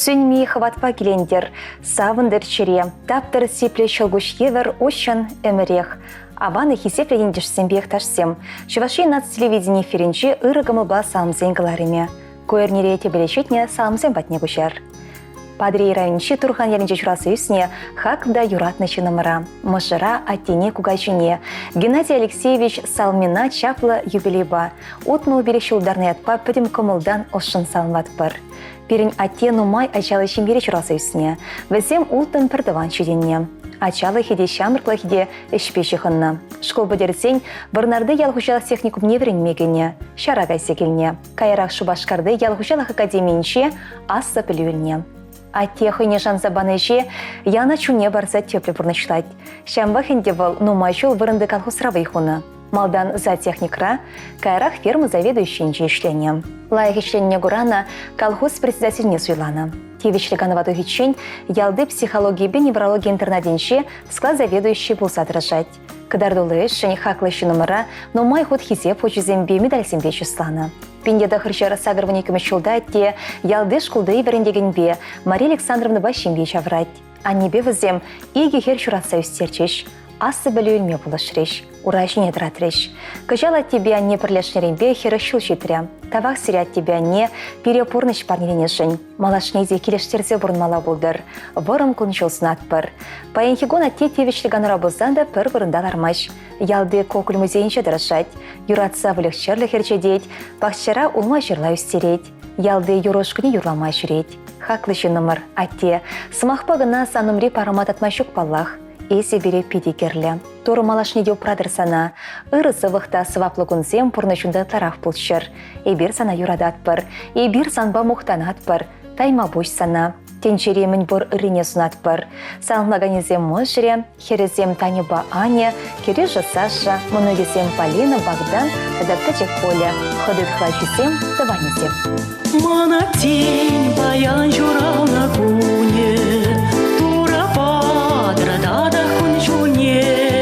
Сүнми хватпа келендер, савындыр чере, таптыр сепле шылгуш евер ощан эмерех. Аваны хисепледендішсен бекташсем. Чуваши нацтелевидение ференчи ырыгымы ба самзен галареме. Көернере тебелешетне самзен батне бушар. Падрей райончи турхан ялинче чурасы үсне хакда юратны чынымыра. Мышыра аттене кугайчыне. Геннадий Алексеевич салмина чаплы юбилейба. Утмыл береші ударны атпа пөдім көмылдан ошын салматпыр. Перін аттену май ачалы шимбере чурасы үсне. Візем ултын пірдіван чүденне. Ачалы хеде шамыркла хеде ішпеші хынна. Школ бөдерсен Барнарды ялғушалық техникум неверенмегіне, шара кайсы келіне. Кайрақ Шубашкарды ялғушалық академиинче асса пілуіліне. Атте хыне шанса баныше яна чуне барса тепле бурнычлать. Шамба хенде был нумайчул вырынды колхозравый хуна. Малдан за техникра, кайрах фермы заведующие ишлене. Лайх ишлене гурана колхоз председательне суйлана. Тевичлиганы ваду хичень ялды психологии бе неврологии интернаденче склад заведующий булса отражать. Кадардулы шень хаклыщу номера, но май ход хизе почузембе медаль сембе числана. Пиндеда хырчара сагырвани кемешулда те ялды шкулды верендегенбе Мария Александровна башимбе чаврать. А небе візем иге хер чураса үстерчеш. Асы білуілме бұлышреш, урайшыне дратреш. Кыжала тебе не пірлешнеренбе хері шулчитря. Тавақ сирят тебе не перепорныш парнеленешін. Малашнезе келештерзе бұрынмала болдыр. Вырым күншілсін атпыр. Паенхигон атте тевішліганы рабыздан да пір бұрындалармаш. Ялды кокул музейінше дырышать. Юратса вылықчерлі херчедет. Бақшара улма жырла үстерет. Ялды юрошкыне юрламай жүрет. Хаклышы номер атте. Сымақпа гына санымри парамат атмашук паллах. Эсе бере пидикерлі. Торы малашнеде прадырсана. Ырысы вықта сваплығынзем пұрнышында тараф бұлшыр. Эбір сана юрадатпыр. Эбір санба мұқтанатпыр. Тайма бош сана. Тенчеремін бұр ырыне сунатпыр. Салмаганезем мұжыре, херезем Таниба Аня, Кирежа Саша, Мұногезем Полина Богдан, Адаптачек Поля, Ходыт Хлачусем, Таванезем. Мана тень баян журал на куне, тура падра дада хунчуне.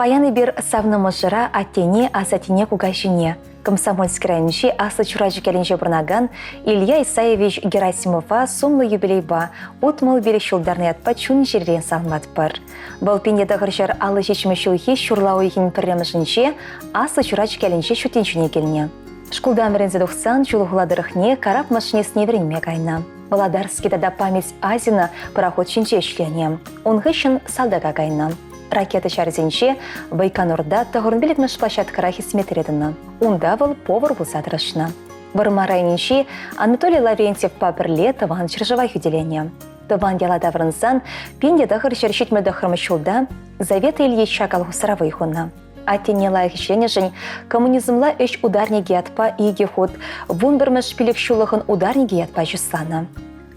Паяны бир савнымы жыра аттене асатине кугайшине. Комсомольский райончи асы чуражы келінже бұрнаган Илья Исаевич Герасимова сумлы юбилейба утмыл берек шулдарны ятпа чун жерден салмат бар. Бұл пенде дағыржар алы жешімі шулхи шурлау егін пірремішінше асы чуражы келінже шутеншіне келіне. Шкулда мірензе 90 чулығыладырықне карап машинесіне веренме кайна. Володарский тада память Азина пароход шинче ішлене. Онгышын салдага кайна. Ракета шарзенче Байконурда тағырынбелік мәш площадкара хисмет ередіні. Онда бұл повар бұл садырышына. Варма районенче Анатолий Лаврентьев пабірле таван чыржывай хүделене. Таван ялада врынсан пенде дағыр шершетмі дақырмы шулда Завета Ильич Шакал хусаравай хуна. Аттене лайық ішлене жын коммунизмла үш ударниге атпа иге ход вун бір мәш пилік шулығын ударниге атпа жүслана.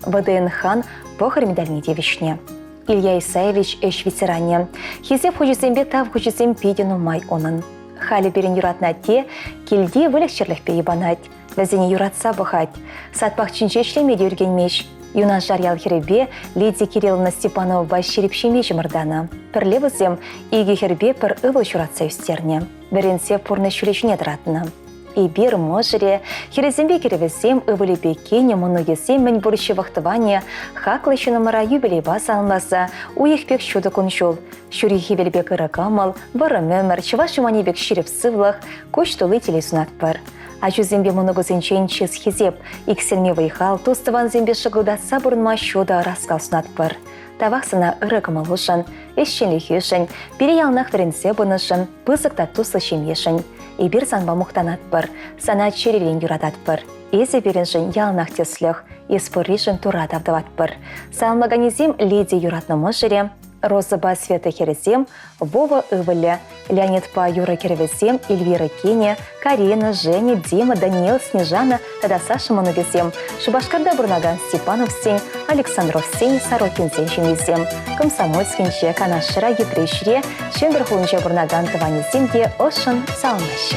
ВДН-хан похыр медальне девишне. Илья Исаевич эш ветеране. Хизеп хучизембе тав хучизем педену май онын. Хали берін юратна те, келде вөлікшерлік пейбанать. Вәзіне юратса бұхать. Сатпақ чинче шлемеде үргенмеш. Юнан жарял херебе Лидия Кирилловна Степанова баш шерепшеме жымырдана. Пірле візем иге хербе пір ывы юратса үстерне. Бірінсе пұрны шүлешіне дыратына. И бир можере, херезембе керевесем ывылі бекене мұнугесем мен бұрышы вақтыване хаклышы номера юбилейба салынбаса, уйық бек шуды күншул. Шүрі хевелбек ыракамал, бары мөмір, чывашымане бек шереп сывлық, көш толы телесунат бар. А жүзембе мұнугызенчен чыз хезеп, икселме вайхал, тостыван зембе шығылдатса бұрынма шуда раскал сунат бар. Тавақсына ырықымыл ұшын, ешшенлі хешін, бере ялнақ веренсе бұнышын, пызықта туслы шемешін. И бир санба мухтанат бар, сана черелен юратат бар. Эзе береншін ялнақ тесліх, еспоришін турат авдават бар. Салмаганезем леди юратны мұжыре, Розыба Света Херезем, Вова Ывыле, Леонид Па Юра Керевезем, Эльвира Кеня, Карина, Женя, Дима, Даниил, Снежана, тада Саша Манугезем, Шубашкарда Бурнаган Степанов Сень, Александров Сень, Сорокин Сень Шемезем, Комсомольский Нче, Канашыра Етрещре, Шендерхунче Бурнаган Таванеземге, Ошын Салмашы.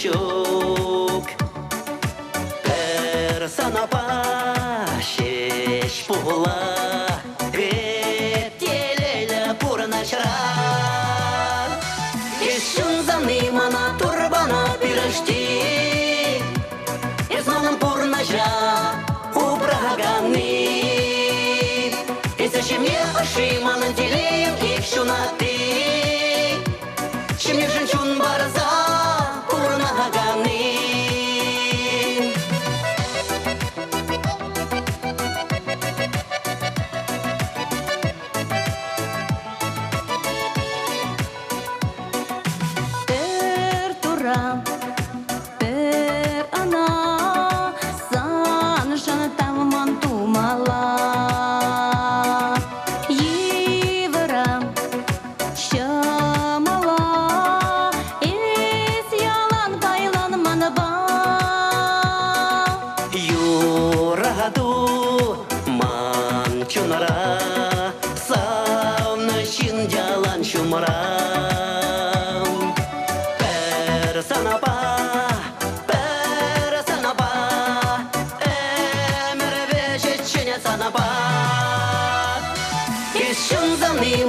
Щук персонапа шеш пула ветелеля пурначра ешун заны мана турбана пирожти изманом пурначра убраганы и зачем мне ошиман делим их шунаты чем мне женщун барза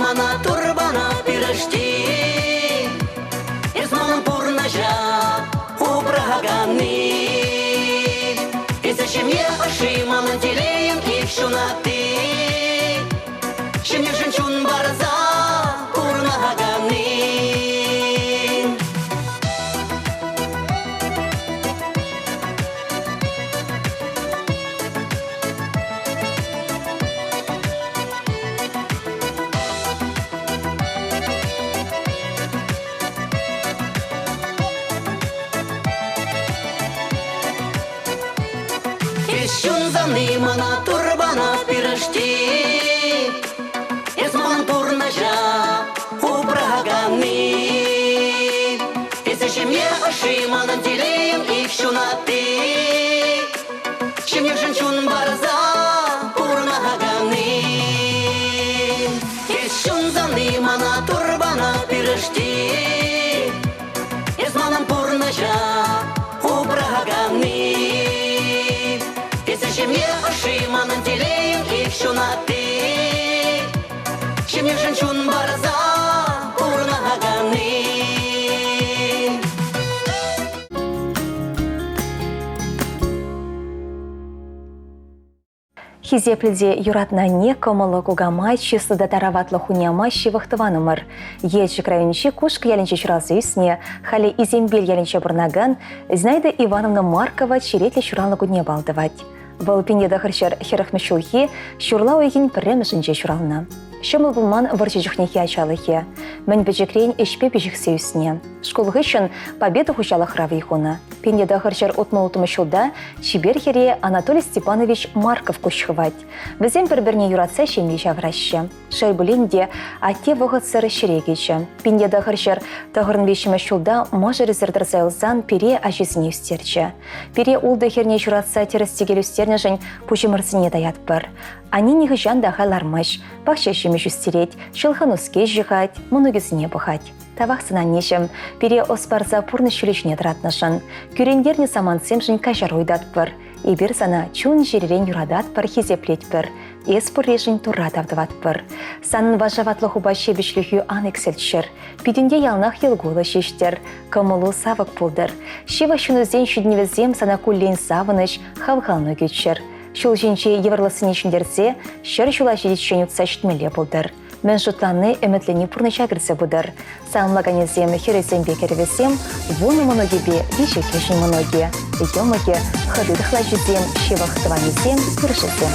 мана турбана пирожти изманом пурнажа убраганы и зачем я ошиман делим их шунаты чем мне женщун барза пурнаганы. Мана турбана пирожти, に Шемешен чун барза урнаганы. Хизепледе юратна не комылы кугамай числыда тараватлы хуняма шивахтыванымыр. Ельчик райончи кушка яленче чуралзы үсне, хали изембель яленче бурнаган, Зинаида Ивановна Маркова черетле чуралны кудне балдывать. Бұл пенеда хырчар херахмешулхи, шурла ойгин пірремішінче чурална. Шымыл бұлман варчы жүхнехи ачалыхи. Мін бәжікрейн ішпе бәжіксе үсне. Школы үшін победа хучалы хравы ихуна. Пенеда хырчар отмылытымы шулда чибер хере Анатолий Степанович Марков кушхывать. Візен бір-бірне юратса шемей жавраща. Шай бүленде ате вғыт сыры шерегечі. Пенеда хырчар тағырын вешімі шулда мажы резердір зайлзан пере ажесіне үстерчі. Пере улды херне юратса терістегел үстернежін пұжымырсыне даят бір. Они не гыжан да хайлармыш, бақша шемеш үстерет, шылхануске жығать, мұнығызіне бұғать. Тавақсына нешім, пере оспарза пұрны шүлешіне дыратнышын. Күрендерні самансем жын кажар ойдат бір. Ибір сана чун жеререн юрадат бір хизеплет бір. Ес пұррешін тұрат авдыват бір. Санын важаватлы хуба шебішліхю анексельчір. Пидінде ялнақ елгулы шештер. Кымылу савық пулдыр. Шева шунызен шүдневізем сана куллен савыныш хавғалны көтшір. Шул жинче еврлысыне шындерсе, шыр шула жедетшен үтса шүтмеле бұлдыр. Мен жұтланы үмітлені пұрны шагырсы бұдыр. Саңлаганезем хересен бекервесем, вуны моногебе веше кешін моноге. Емаге хыдыдықла жүзем, шевақтыванезем күршесем.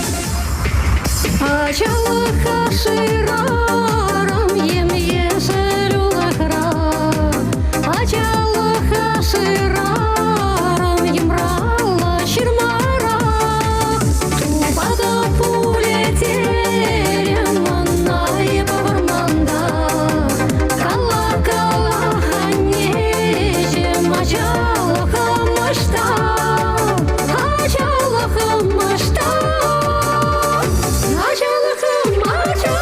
Ачалы хашырарым, ем-ешіл улықра. Ачалы хашырарым, емралы шырмара. Тупада пулетерем, манай бавырманда. Кала-кала ханежем, ачалы хамышта. Ачалы хамышта. Ачалы хамышта.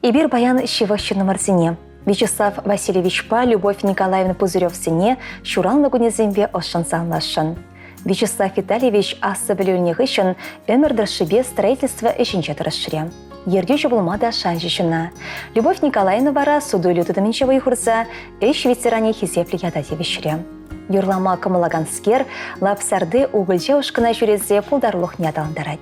Ибир баян шиващи номерзине. Вячеслав Васильевич Па, Любовь Николаевна Пузырев-сене, Шуралны гунезембе ошын салнашын. Вячеслав Витальевич асы білуінеғі үшін өмірдіршібе строительство үшінші тұрышшыре. Ердеуші болмада шанжышына. Любовь Николаевна бара суду лютыдымыншы выйхұрса, үш ветеране хизеплі яда девішіре. Юрлама кымылаганскер лапсарды угылже ұшқына жүрезе пулдарлық недаландарад.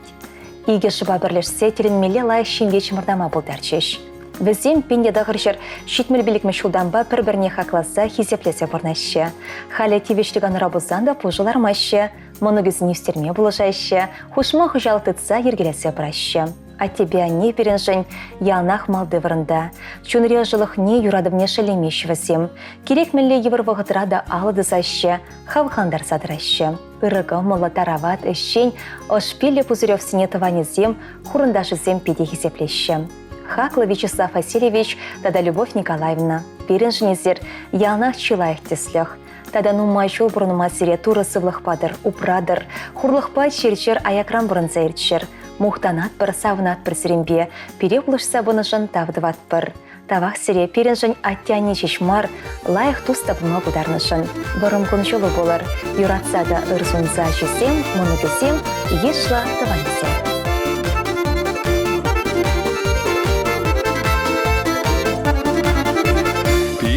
Иге шыба бірлешсе теренмелі лайық шенге чымырдама бұлдарчеш. Візем пенде дағыршыр шетмел білікмі шулданба бір-біріне хақласа хизеплесе бұрнашы. Халі тевешлігін рабыздан да пұжылармашы, мұнығызын үстерме бұлышайшы, хушма хұжалтытса ергелесе бұрашы. А тебе не перенжень, ялнах малды вырында. Чунре жылық не юрадывне шелемеш візем. Керек мәлі евір вғытрада алыды зайшы, хавхандар садырашы. Үрігі мұлы тарават үшшен, ошпелі Пузырев-сене тыванезем, хурындашызем педе хизеплеші. Хаклы Вячеслав Васильевич, тада Любовь Николаевна. Перенженезер, ялнах чилаях теслях. Тада нумай жол бұрыныма зіре турысывлық падыр, упрадыр, хурлықпа черчер аякрам бұрын зайырчер. Мухтанат бір, савынат бір сірімбе, пере бұлышса бұнышын тавдыват бір. Тавақ сіре перенжен аттяне шешмар, лайық тұстабыма бұдарнышын. Бұрым күн жолы болар, юратсада ұрзунза жесем, мұны кесем, ешла тыванесем.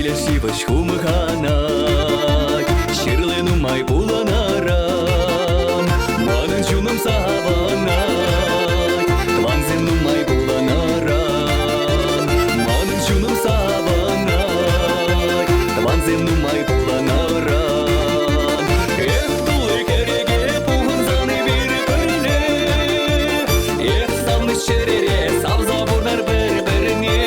Сиваш хумыханай, ширлыну май буланарам, манын жуным саванай, тванземну май буланарам, манын жуным саванай, тванземну май буланарам. Эх, тулы кереге пуғын заны бір-біріне, эх, савны шерере, савза бұрнар бір-біріне.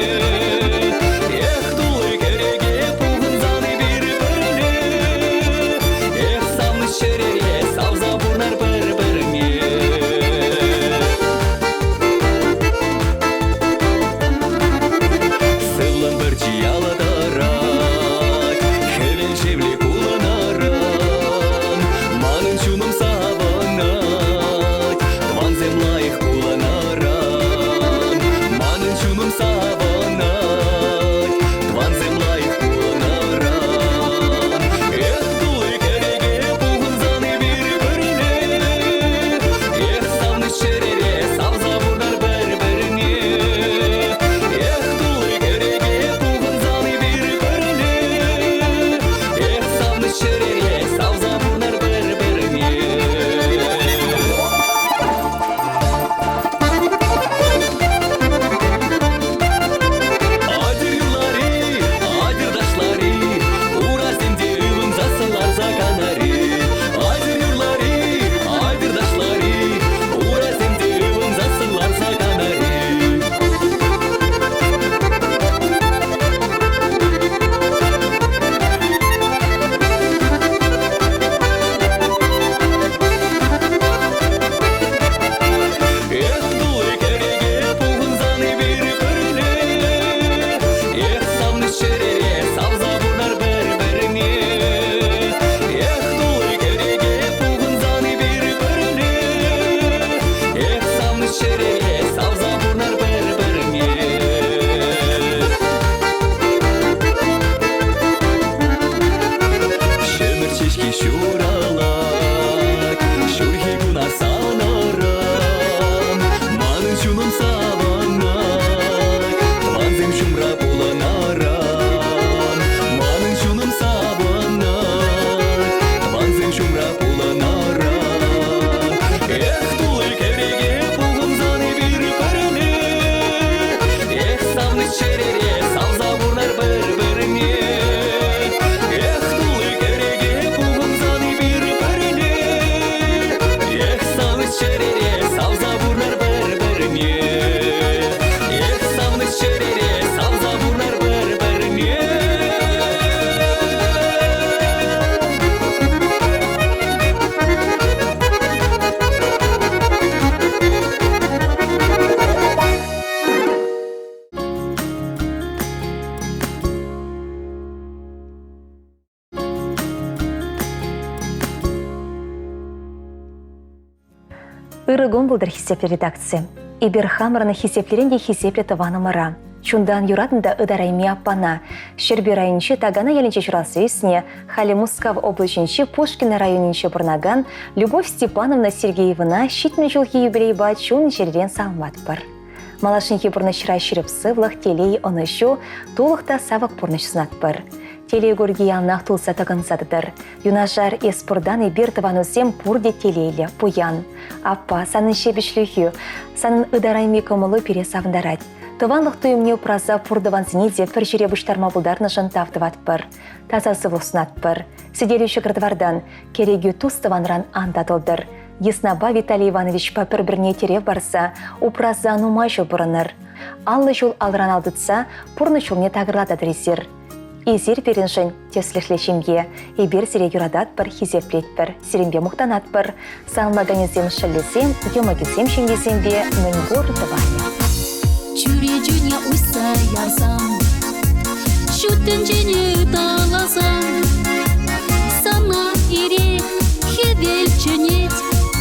Ирыгон бұлдыр хисеплі редакция. Ибір хамырыны хисеплерінде хисеплі тываны мыра. Чундан юратында ыдарайми аппана. Щерби райончи тагана ялинче чурасы үсіне, халі Мускав облачынчи Пушкина районинче бұрнаган Любовь Степановна Сергеевна щитмен жылғы юбилейба чун жерден салмат бар. Малашынхи бұрнышыра шіріпсывлық телей онышу толықта савық бұрнышсынат бар. Телей көрге ялнақ тұлса тағынсадыдыр. Юнажар еспұрдан ебертіван өзем бұрде телейлі, пуян. Аппа, санын шебішліхі, санын ыдарайми көмілі пере савындарад. Тыванлық түйімне ұпраза пұрдыван зінеде пір жере бұштарма бұлдарны жынтавдыват бір. Тазасы вұсынат бір. Сиделюші кірдвардан керегі тұстыванран андадылдыр. Еснаба Виталий Иванович папір бірне тере барса, ұпраза нумай жыл бұрыныр. Аллы жыл алран алдытса, пұрны жылне тағырлададыр езір. Изер переншін теслішлешімге, ебер сире юрадат бір, хизеплет бір, сиренбе мұқтанат бір, санлаганезем шыллесем, емагезем шенгезембе, мүнгор дыване. Чуре жүне ұйса ярсам, шүттін жіне таласам, сана ире хевел чөнет,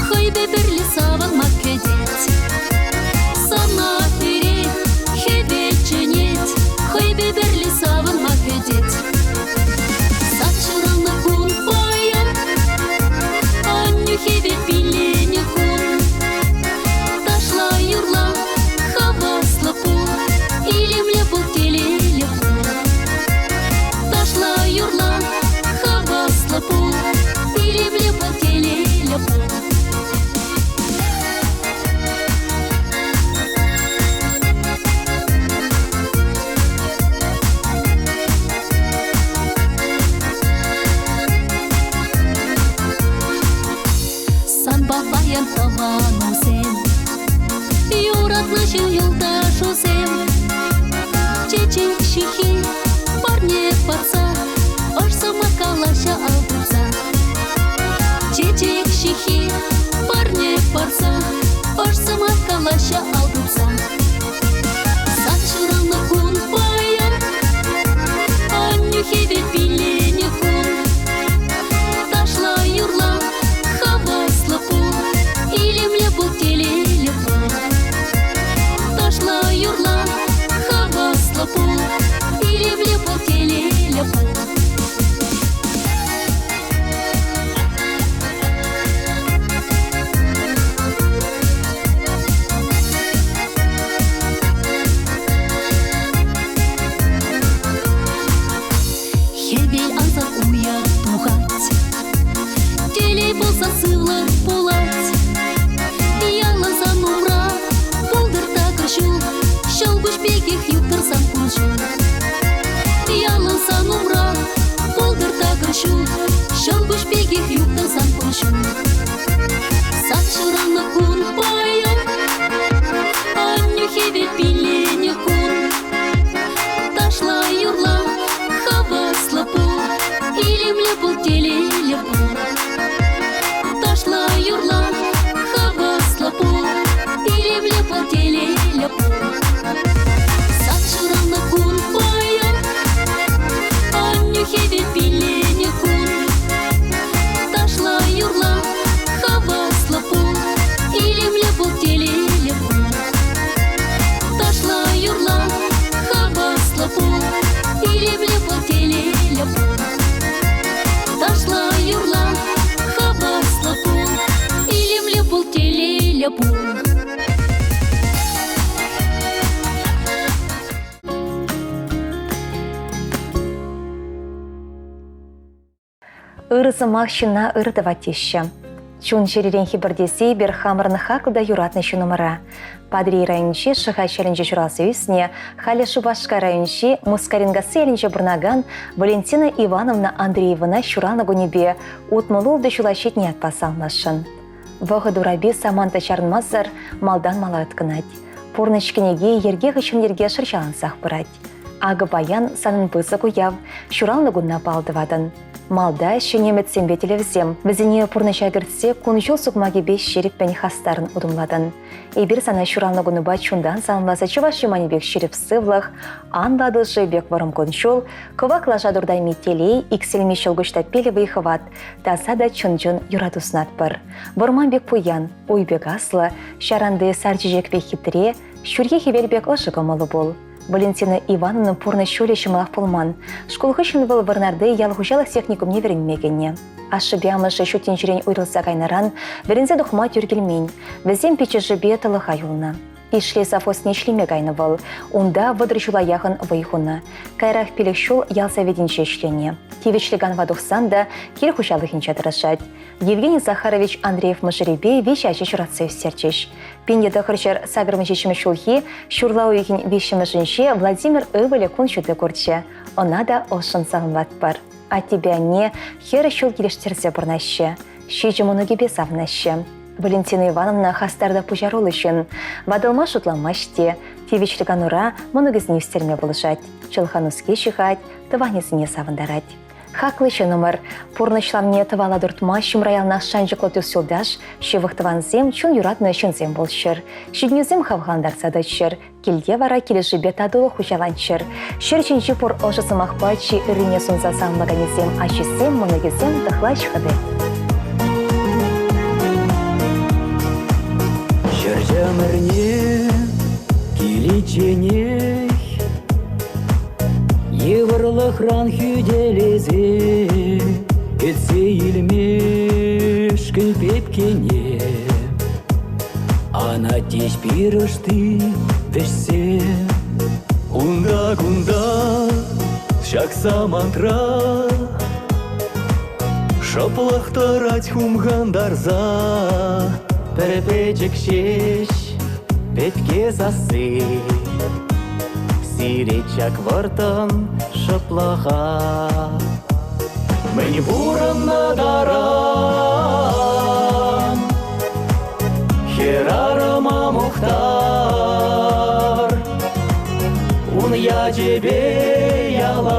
хайбе бірлі савал маккедет. Сана ире хевел чөнет, хайбе бірлі савал маккедет. Сатшыраны күн баян, аню хевел билене күн, ташла юрла, хавасла пул, илемле бұл телеле пул. Ташла юрла, хавасла пул, илемле бұл телеле пул. Сан бабаян тавану сен, юратны жыл юлдашу сен. Чечек шихи, парне парса, ошса макалаша алдыца. Чечек шихи, парне парса, ошса макалаша алдыца. Сатшыраны күн баян, аню хевел билене күн. Ташла юрла, хавасла пул, илемле бұл телеле пул. Ташла юрла, хавасла пул, илемле бұл телеле пул. Хевел азат уят туғат, телей болса сывлы болат. Ялаза нумра, болдырта кіршу, шалгуш бекех юктырсан күншу. Ялаза нумра, болдырта кіршу, шалгуш бекех юктырсан күншу. Сатшыраны күн баян, аню хевел билене күн. Ташла юрла, хавасла пул, илемле бұл телеле пул. Ташла юрла, хавасла пул, илемле бұл телеле пул. Сатшыраны күн баян, аню хевел билене күн. Ташла юрла, хавасла пул, илемле бұл телеле пул. Ташла юрла, хавасла пул, илемле бұл телеле пул. Ташла юрла, хавасла пул, илемле бұл телеле пул. Ырысы махшина ырдыва теща. Чун жеререн хибірдесі бір хамырны хақылда юратны шынымыра. Падри райончи шыға шерінче журасы үсіне, халі Шубашка райончи Мускарингасы елінче бұрнаган Валентина Ивановна Андреевна шураны гунебе утмылылды шулашет не атпасалмашын. Вағы дураби саманта чарынмазыр малдан мала өткінат. Порнышкенеге ерге ғышынерге шыршалансақ бұрад. Ағы баян санын бұзы куяв, шураны гунна балдывадын. Малда шенемет сембетелевзем, візіне пұрныша кіртсе, күнжол сұқмаге беш шеріп пәне хастарын ұдымладын. Эбір сана шураны гуны бачундан санласа чываши манебек шеріп сывлық, анладылшы бек варым күнжол, кывак лажа дұрдай метелей, икселме шылгышта пелі выйхыват, таса да чын-чын юратуснат бір. Бұрман бек пуян, ойбек аслы, шаранды сарчижек бек хитре, шүрге хевелбек ұшығы молы бол. Валентина Ивановна пурны шөле шымалақ полман. Школғы шын был варнарды ялғужалық техникум не веренмегенне. Ашыбямышы шутен жүрен уйрылса кайнаран, верензе дұхма тюргелмейн. Візем печі жібе тылыға юлна. Ишле сафос не шлеме гайнывал. Унда выдрыжула яғын вайхуна. Кайрақ пелек шул ялса веденше шлене. Тевечлеган вадухсан да кел хушалыхынча тырышать. Евгений Захарович Андреев Мажеребей вещачи шурацев серчеш. Пенде хырчар сагрмычечме шулхи, шурлауйгин вещемышинше Владимир Ивале кун шуты курче. Она да ошын сағынват бар. А тебя не хері шул келештерзе бұрнаще. Шичі мұнугебе савнаще. Валентина Ивановна хастарда пужарул үшін. Вадылма шутламаште, тевечліган ура мұнугізне үстерме болышать. Чылхануске шихать, тыванезіне савындарать. Хаклышы номер. Пурнышламне тывала дұртма шымраялна шанжықлы түсілдаш, шевықтыванзем чун юратны шынзем болшыр. Шиднюзем хавғандар садычыр. Келде вара келеші бетадылы хужаланчыр. Шерченчі пор ошысы мақпачы үріне сунза самлаганезем ашысем мұнугізем тұхлач қыды. Жыржамырне келеченех Еврлық ран хүделезе Етсе елмеш кілпепкене Ана теш пирышты вешсе Унда-гунда, шакса мантра Шаплақтарать хумгандарза Перепечек шеш, петке засы Сиречак вартан шаплаха Мені буран надаран Херарама мухтар Ун я тебе ялан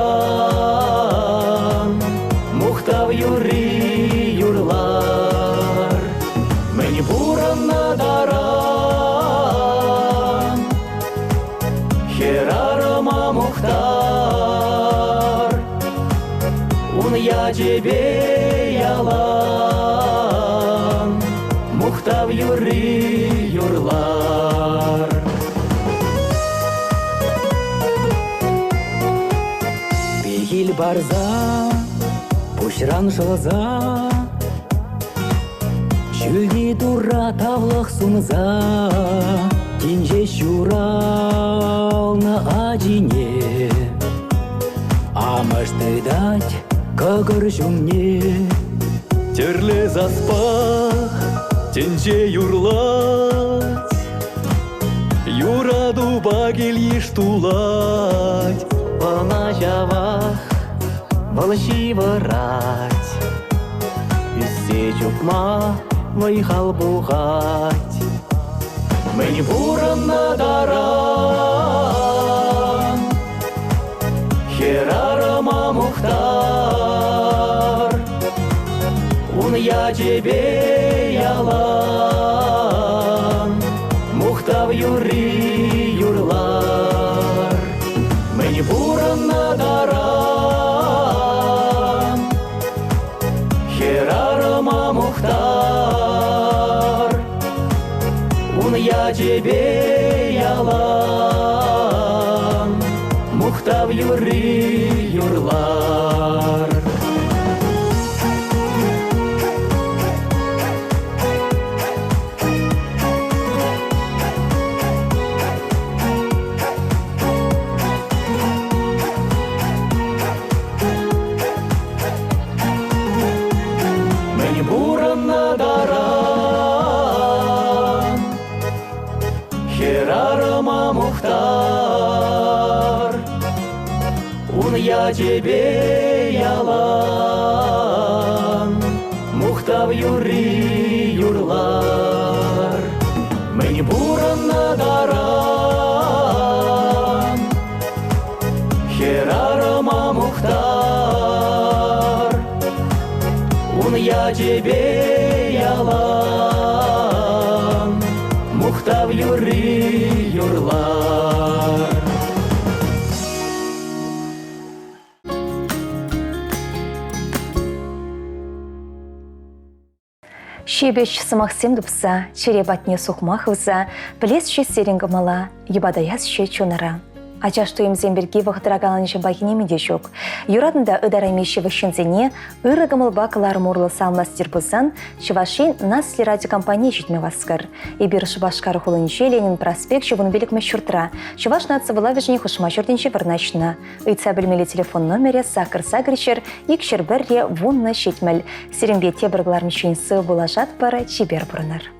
Мухтав юри юрлар Мені буран надаран Херарама мухтар Ун я тебе ялан Мухтав юри юрлар Бегил барза Пушран жылза Шүлді тура тавлық сумза, Кенже шурална адине. Амашты дать, кагыр жүмне. Терле заспах, тенже юрлать, Юраду багел еш тулать. Вона жавах, волши вырать, Үссе чукма, вайхал бухать. Мені буран надаран, Херарама мухтар, Ун я тебе ялан, Мухтав юри юрлар. Мені буран надаран, Херарама мухтар, Ун я тебе ялан, Мухтав юри юрлар. Мені буран надаран, Херарама мухтар, Ун я тебе ялан, Мухтав юри юрлар. Мені буран надаран, Херарама мухтар, Ун я тебе ялан, Мухтав юри юрлар. Шебеч сымақсем дұпса, черебатне сухмахывса, білесші серінгі мала, ебадаясші чонара. Ачашту емзен бірге вақтырагаланышы бақинемеде жоқ. Юрадында ыдарамеші ващензене ырыгымылба кылар мурлы салмастер бұзан Чувашин насли радиокомпания жетме васкар. Ибір Шубашкар хулынче Ленин проспект жывын белік мәшуртра. Чуваш нацывыла вежіне хушма жүрденше варначна. Ыйтса білмелі телефон номере сакыр-сагричер икшер бірре вунна шетмел. Серембе тебірглар мешен сы болажат бары чибер бұрынар.